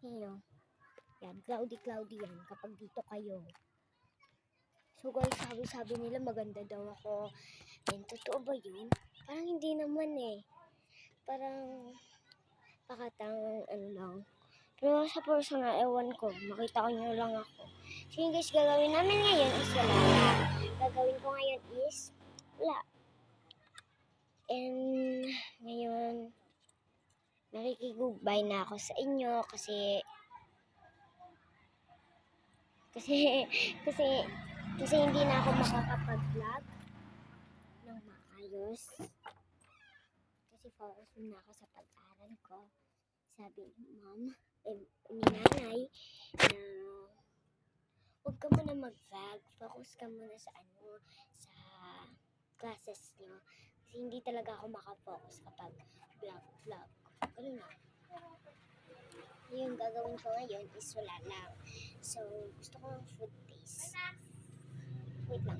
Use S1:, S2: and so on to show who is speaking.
S1: Hello. Yan, cloudy yan kapag dito kayo. So guys, sabi nila maganda daw ako. And totoo ba yun? Parang hindi naman eh. Parang pakatang ano lang. Pero sa personal, ewan ko. Makita ko nyo lang ako. So yung guys, gagawin namin ngayon is wala. Gagawin ko ngayon is wala. And ngayon, nakikig-goodbye na ako sa inyo kasi hindi na ako makakapag-vlog ng maayos. Kasi focus na ako sa pag-aaral ko. Sabi ni mom, ni nanay, na huwag ka muna mag-vlog. Focus ka muna sa sa classes nyo. Kasi hindi talaga ako makafocus kapag vlog. Ganun na. Yung gagawin ko ngayon is wala lang. So, gusto ko ng food taste. Wait lang.